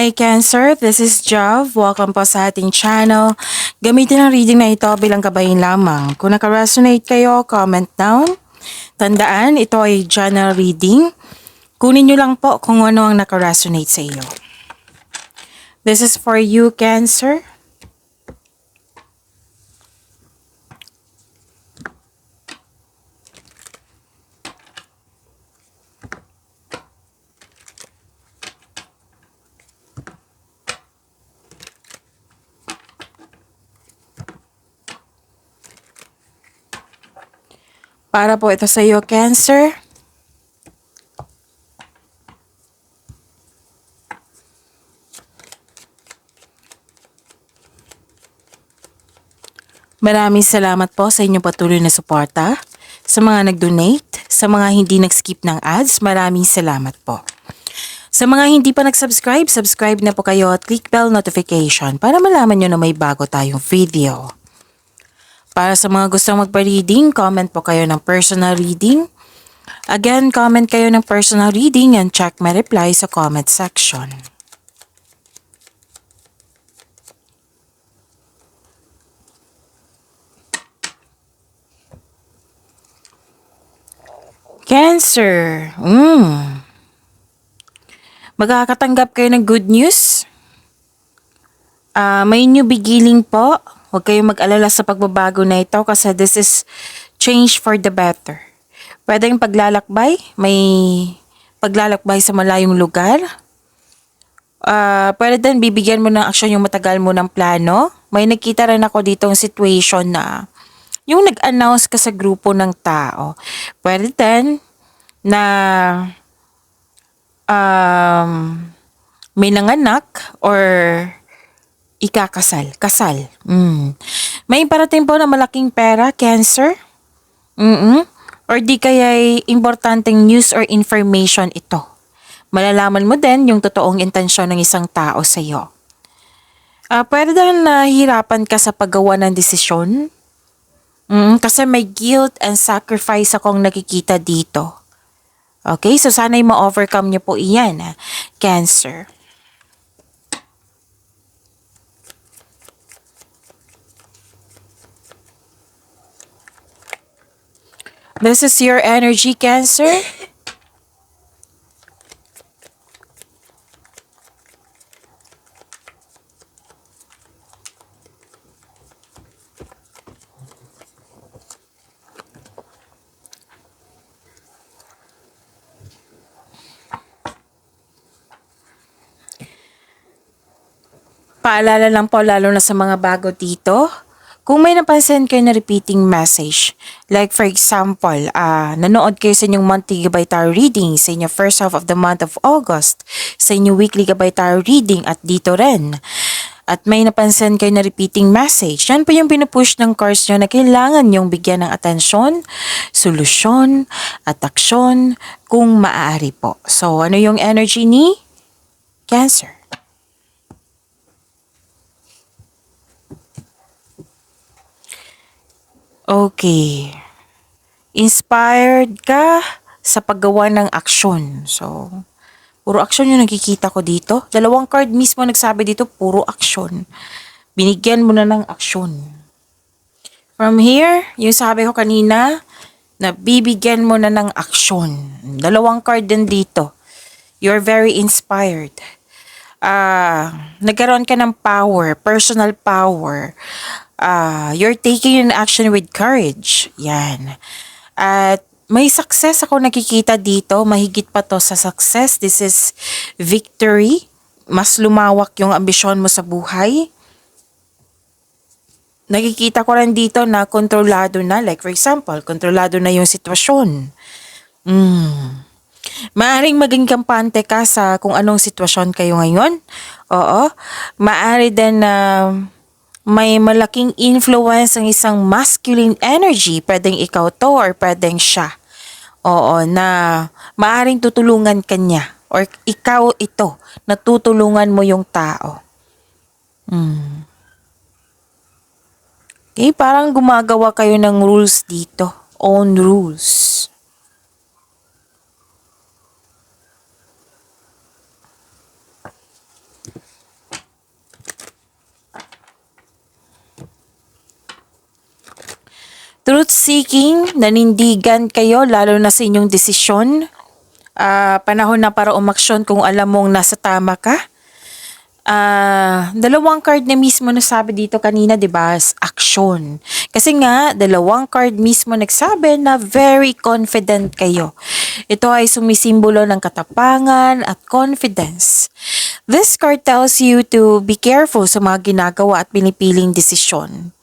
Hi Cancer, this is Jav. Welcome po sa ating channel. Gamitin ang reading na ito bilang gabayin lamang. Kung naka-resonate kayo, comment down. Tandaan, ito ay general reading. Kunin nyo lang po kung ano ang naka-resonate sa iyo. This is for you, Cancer. Para po ito sa iyo, Cancer. Maraming salamat po sa inyong patuloy na suporta. Sa mga nag-donate, sa mga hindi nag-skip ng ads, maraming salamat po. Sa mga hindi pa nag-subscribe, subscribe na po kayo at click bell notification para malaman nyo na may bago tayong video. Para sa mga gustong magpa-reading, comment po kayo ng personal reading. Again, comment kayo ng personal reading and check my reply sa comment section. Cancer. Magkakatanggap kayo ng good news. May new beginning po. Huwag kayong mag-alala sa pagbabago na ito kasi this is change for the better. Pwedeng paglalakbay, may paglalakbay sa malayong lugar. Pwede din bibigyan mo ng aksyon yung matagal mo ng plano. May nakita rin ako ditong situation na yung nag-announce ka sa grupo ng tao. Pwede din na may nanganak or ikakasal. Kasal. May parating po na malaking pera, Cancer. Or di kaya'y importanteng news or information ito. Malalaman mo din yung totoong intensyon ng isang tao sa iyo. Pwede din nahihirapan ka sa paggawa ng desisyon. Kasi may guilt and sacrifice akong nakikita dito. Okay, so sana'y ma-overcome niyo po iyan, Cancer. This is your energy, Cancer. Paalala lang po lalo na sa mga bago dito. Kung may napansin kayo na repeating message, like for example, nanood kayo sa inyong monthly gabay tarot reading sa inyong first half of the month of August, sa inyong weekly gabay tarot reading at dito rin. At may napansin kayo na repeating message, yan po yung pinupush ng cards nyo na kailangan nyong bigyan ng atensyon, solusyon, at aksyon kung maaari po. So, ano yung energy ni Cancer? Okay. Inspired ka sa paggawa ng aksyon. So, puro aksyon yung nakikita ko dito. Dalawang card mismo nagsabi dito, puro aksyon. Binigyan mo na ng aksyon. From here, yung sabi ko kanina, na bibigyan mo na ng aksyon. Dalawang card din dito. You're very inspired. Nagkaroon ka ng power, personal power. You're taking an action with courage. Yan. At may success ako nakikita dito. Mahigit pa to sa success. This is victory. Mas lumawak yung ambisyon mo sa buhay. Nakikita ko rin dito na kontrolado na. Like for example, kontrolado na yung sitwasyon. Maaring maging kampante ka sa kung anong sitwasyon kayo ngayon. Oo. Maari din na may malaking influence ang isang masculine energy. Pwedeng ikaw to or pwedeng siya. Oo, na maaring tutulungan ka niya. Or ikaw ito, na tutulungan mo yung tao. Okay, parang gumagawa kayo ng rules dito. Own rules. Truth-seeking, nanindigan kayo lalo na sa inyong desisyon. Panahon na para umaksyon kung alam mong nasa tama ka. Dalawang card na mismo nasabi dito kanina, 'di ba? Action. Kasi nga, dalawang card mismo nagsabi na very confident kayo. Ito ay sumisimbolo ng katapangan at confidence. This card tells you to be careful sa mga ginagawa at pinipiling desisyon.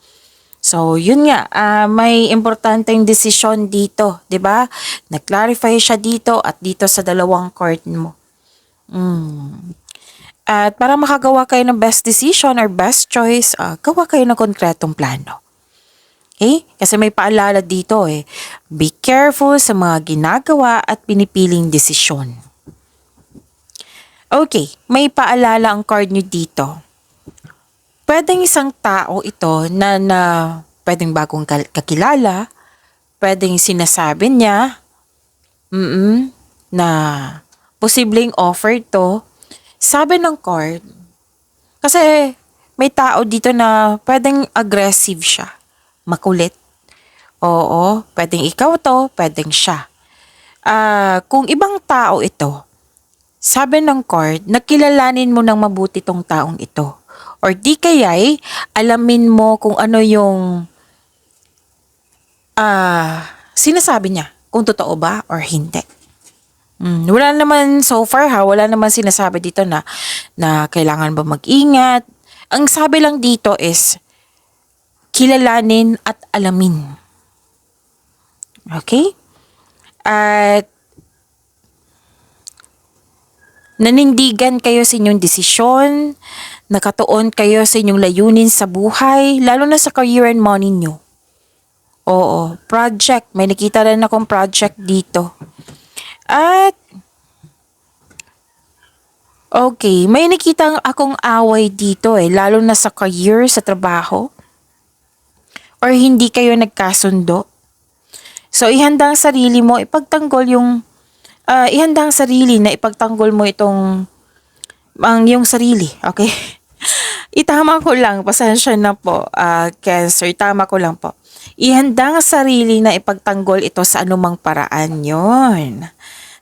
So, yun nga, may importanteng desisyon dito, 'di ba? Nag-clarify siya dito at dito sa dalawang card mo. At para makagawa kayo ng best decision or best choice, gawa kayo ng konkretong plano. Okay? Kasi may paalala dito be careful sa mga ginagawa at pinipiling desisyon. Okay, may paalala ang card nyo dito. Pwedeng isang tao ito na pwedeng bagong kakilala, pwedeng sinasabi niya, na posibleng offer to. Sabi ng card, kasi may tao dito na pwedeng aggressive siya, makulit. Oo, pwedeng ikaw to, pwedeng siya. Kung ibang tao ito, sabi ng card, nakilalanin mo ng mabuti tong taong ito. Or di kaya'y alamin mo kung ano yung sinasabi niya, kung totoo ba or hindi. Wala naman so far wala naman sinasabi dito na kailangan ba mag-ingat. Ang sabi lang dito is kilalanin at alamin. Okay? At nanindigan kayo sa inyong desisyon, nakatuon kayo sa inyong layunin sa buhay, lalo na sa career and money nyo. Oo, project. May nakita rin akong project dito. At, okay, may nakita akong away dito lalo na sa career, sa trabaho. Or hindi kayo nagkasundo. So, ihanda ang sarili mo, ipagtanggol ihanda ang sarili na ipagtanggol mo yung sarili, okay? Itama ko lang, pasensya na po, Cancer, tama ko lang po. Ihanda ang sarili na ipagtanggol ito sa anumang paraan yon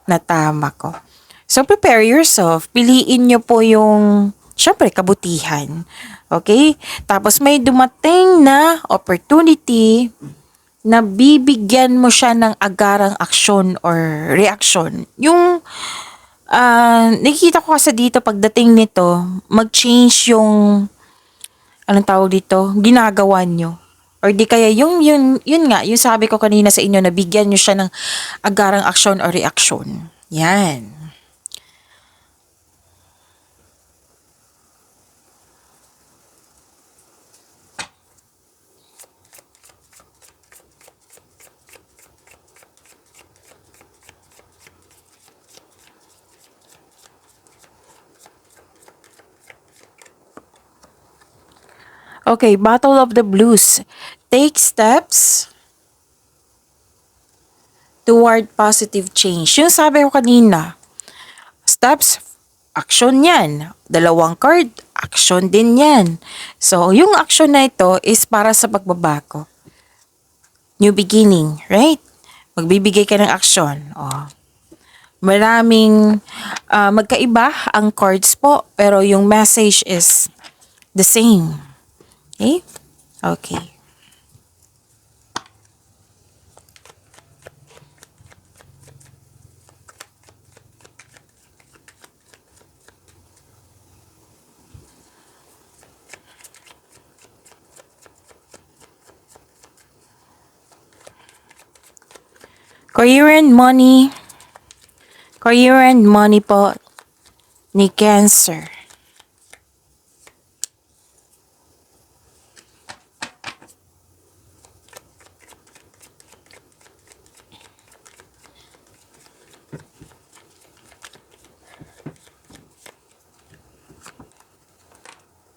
na tama ko. So, prepare yourself. Piliin nyo po yung, syempre, kabutihan. Okay? Tapos may dumating na opportunity na bibigyan mo siya ng agarang aksyon or reaction. Yung nakikita ko kasi dito pagdating nito, mag-change yung anong tawag dito, ginagawa nyo. Or di kaya yun nga, yung sabi ko kanina sa inyo na bigyan nyo siya ng agarang aksyon or reaction. Yan. Okay, Battle of the Blues. Take steps toward positive change. Yung sabi ko kanina, steps, action yan. Dalawang card, action din yan. So, yung action na ito is para sa pagbabago. New beginning, right? Magbibigay ka ng action. Maraming magkaiba ang cards po, pero yung message is the same. Okay? Okay. Career and money. Career and money po ni Cancer.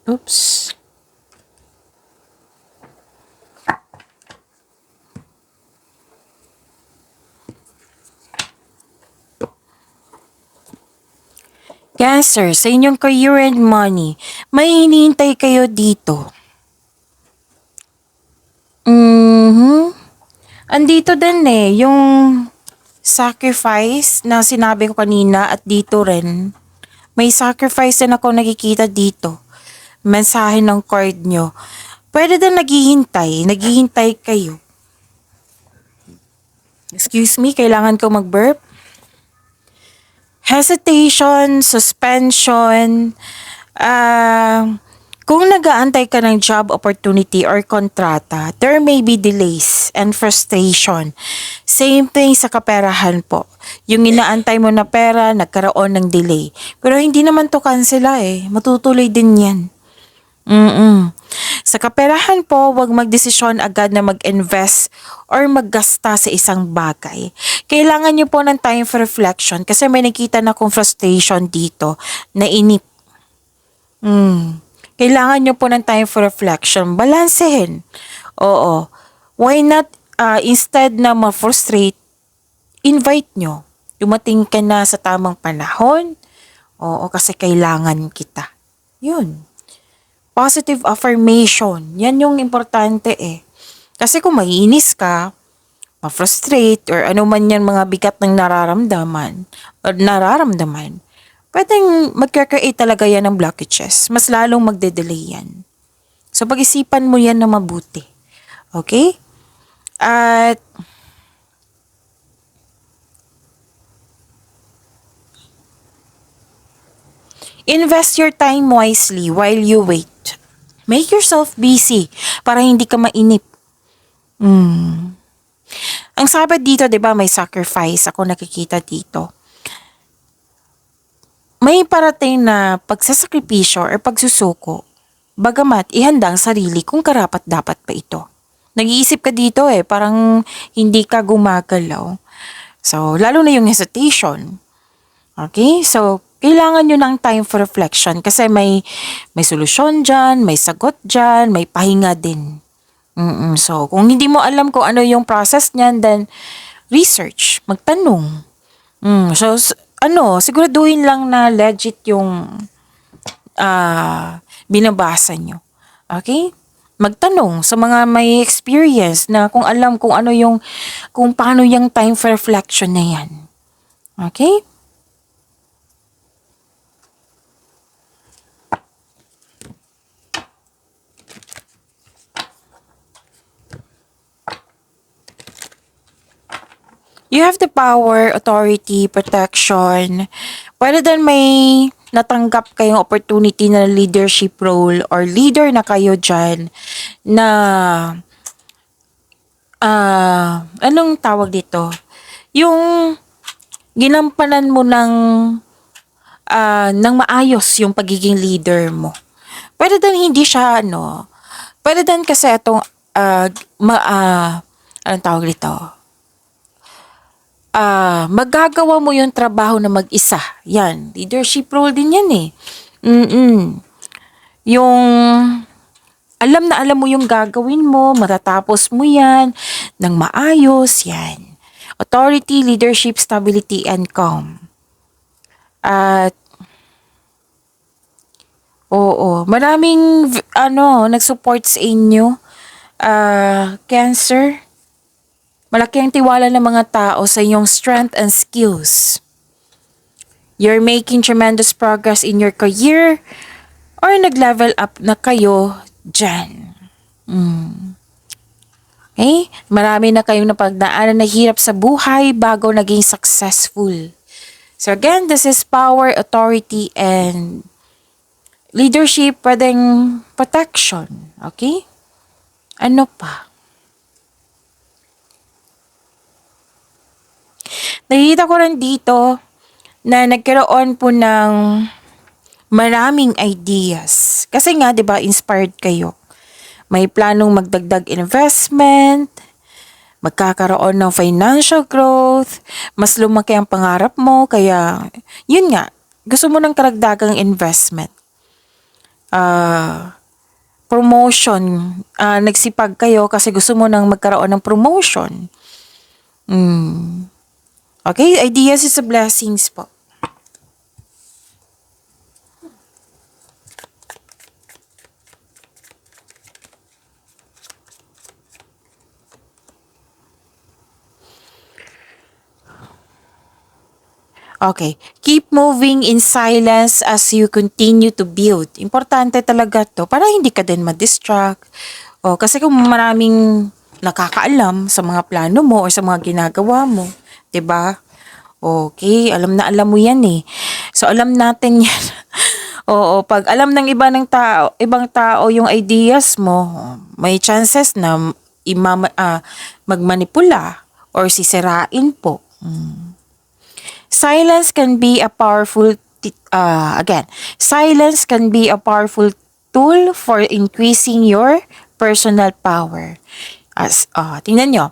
Oops. Cancer, sa inyong career and money, may hinihintay kayo dito. Andito din eh, yung sacrifice na sinabi ko kanina at dito rin. May sacrifice din ako nakikita dito. Mensahe ng card nyo. Pwede din naghihintay kayo. Excuse me, kailangan ko mag-burp. Hesitation, suspension, kung nag-aantay ka ng job opportunity or kontrata, there may be delays and frustration. Same thing sa kaperahan po. Yung inaantay mo na pera, nagkaroon ng delay. Pero hindi naman to kansela eh. Matutuloy din yan. Sa kaperahan po, huwag magdesisyon agad na mag-invest or maggasta sa isang bagay. Kailangan nyo po ng time for reflection kasi may nakita na kong frustration dito, nainip. Kailangan nyo po ng time for reflection. Balansehin. Oo. Why not, instead na ma-frustrate, invite nyo. Dumating ka na sa tamang panahon. Oo, kasi kailangan kita. Yun. Positive affirmation. Yan yung importante eh. Kasi kung maiinis ka, ma-frustrate, or ano man yan mga bigat ng nararamdaman, pwedeng mag-create talaga yan ng blockages. Mas lalong magde-delay yan. So, pag-isipan mo yan na mabuti. Okay? At, invest your time wisely while you wait. Make yourself busy para hindi ka mainip. Ang sabi dito, 'di ba, may sacrifice ako nakikita dito. May parating na pagsasakripisyo or pagsusuko. Bagamat ihanda ang sarili kung karapat-dapat pa ito. Nag-iisip ka dito eh, parang hindi ka gumagalaw. So, lalo na yung hesitation. Okay? So, kailangan nyo ng time for reflection kasi may solusyon dyan, may sagot dyan, may pahinga din. So, kung hindi mo alam kung ano yung process niyan, then research, magtanong. So, siguraduhin lang na legit yung binabasa nyo. Okay? Magtanong sa mga may experience na kung alam kung paano yung time for reflection na yan. Okay? You have the power, authority, protection. Pwede din may natanggap kayong opportunity na leadership role or leader na kayo dyan na anong tawag dito? Yung ginampanan mo ng maayos yung pagiging leader mo. Pwede din hindi siya pwede din kasi itong anong tawag dito? Magagawa mo yung trabaho na mag-isa. Yan, leadership role din yan eh. Yung alam mo yung gagawin mo, matatapos mo yan ng maayos, yan. Authority, leadership, stability, and calm. At maraming nag-support sa inyo. Cancer. Malaki ang tiwala ng mga tao sa iyong strength and skills. You're making tremendous progress in your career or nag-level up na kayo dyan. Okay? Marami na kayong napagdaanan na hirap sa buhay bago naging successful. So again, this is power, authority, and leadership, pwedeng protection. Okay? Ano pa? Nakikita ko rin dito na nagkaroon po ng maraming ideas. Kasi nga, 'di ba, inspired kayo. May planong magdagdag investment, magkakaroon ng financial growth, mas lumaki ang pangarap mo, kaya yun nga, gusto mo ng karagdagang investment. Promotion, nagsipag kayo kasi gusto mo nang magkaroon ng promotion. Okay, ideas is a blessings po. Okay. Keep moving in silence as you continue to build. Importante talaga to para hindi ka din ma-distract. O, kasi kung maraming nakakaalam sa mga plano mo o sa mga ginagawa mo, 'di ba? Okay, alam na alam mo 'yan eh. So alam natin 'yan. Oo, pag alam ng ibang tao yung ideas mo, may chances na magmanipula or sisirain po. Silence can be a powerful silence can be a powerful tool for increasing your personal power. Tingnan nyo,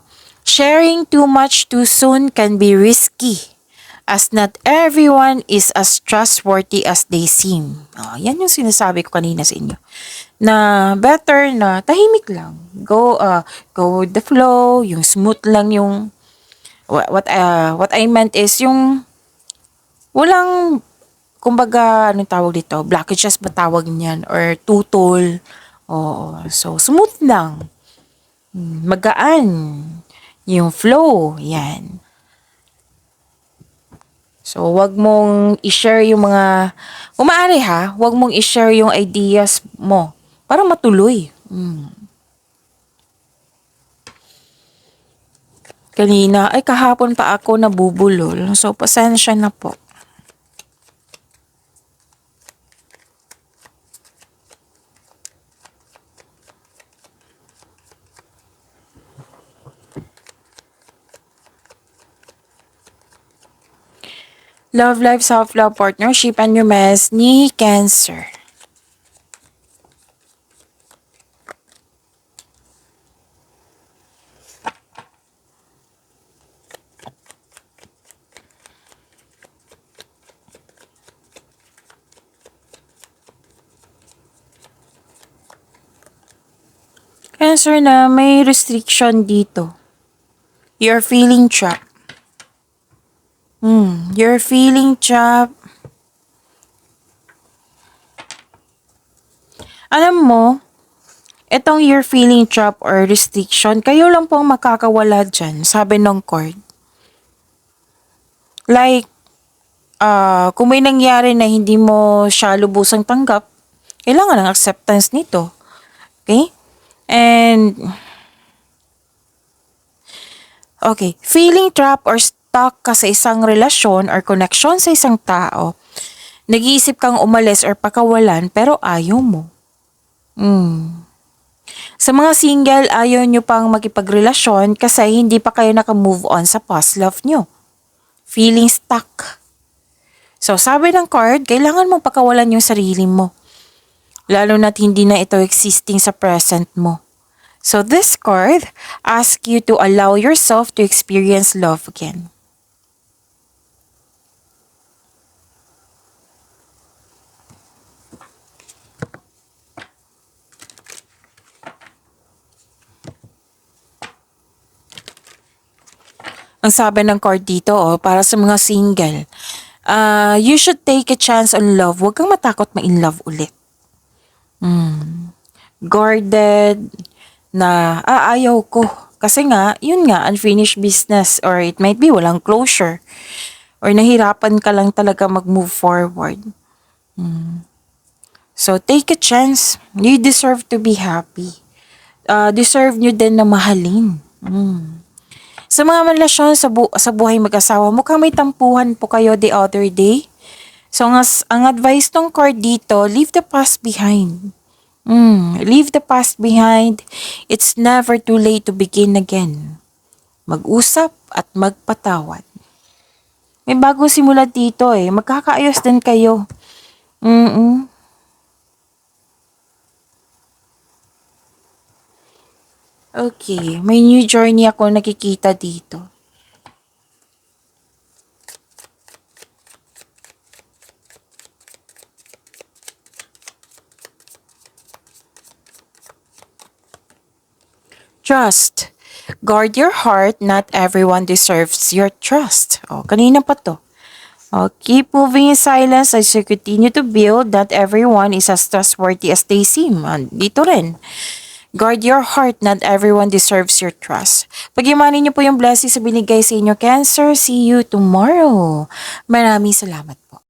sharing too much too soon can be risky as not everyone is as trustworthy as they seem. Yan yung sinasabi ko kanina sa inyo. Na better na tahimik lang. Go with the flow, yung smooth lang yung what I meant is yung walang kumbaga anong tawag dito, blockages ba tawag niyan or tutol. Oo, so smooth lang. Magaan yung flow, yan. So, wag mong i-share yung mga, kung maaari ha, wag mong i-share yung ideas mo para matuloy. Kanina, ay kahapon pa ako nabubulol. So, pasensya na po. Love life, self-love, partnership, and your mess ni Cancer. Cancer na may restriction dito. You're feeling trapped. You're feeling trapped. Alam mo, itong you're feeling trapped or restriction, kayo lang po ang makakawala dyan, sabi ng card. Like, kung may nangyari na hindi mo siya lubusang tanggap, kailangan ng acceptance nito. Okay? And, okay, feeling trapped or stuck ka sa isang relasyon or connection sa isang tao, nag-iisip kang umalis or pakawalan pero ayaw mo. Sa mga single, ayaw nyo pang makipagrelasyon kasi hindi pa kayo naka-move on sa past love nyo. Feeling stuck. So, sabi ng card, kailangan mong pakawalan yung sarili mo. Lalo na't hindi na ito existing sa present mo. So, this card asks you to allow yourself to experience love again. Ang sabi ng card dito, para sa mga single, you should take a chance on love. Huwag kang matakot ma-in love ulit. Guarded na, ayaw ko. Kasi nga, yun nga, unfinished business or it might be walang closure or nahirapan ka lang talaga mag-move forward. So, take a chance. You deserve to be happy. Deserve nyo din na mahalin. Sa mga relasyon sa buhay mag-asawa, mukhang may tampuhan po kayo the other day. So, ang advice ng card dito, leave the past behind. Leave the past behind. It's never too late to begin again. Mag-usap at magpatawad. May bago simula dito Magkakaayos din kayo. Okay, may new journey ako nakikita dito. Trust. Guard your heart. Not everyone deserves your trust. Kanina pa to. Keep moving in silence as you continue to build. Not everyone is as trustworthy as they seem. Dito rin. Guard your heart, not everyone deserves your trust. Pag-imanin niyo po yung blessings sa binigay sa inyo, Cancer. See you tomorrow. Maraming salamat po.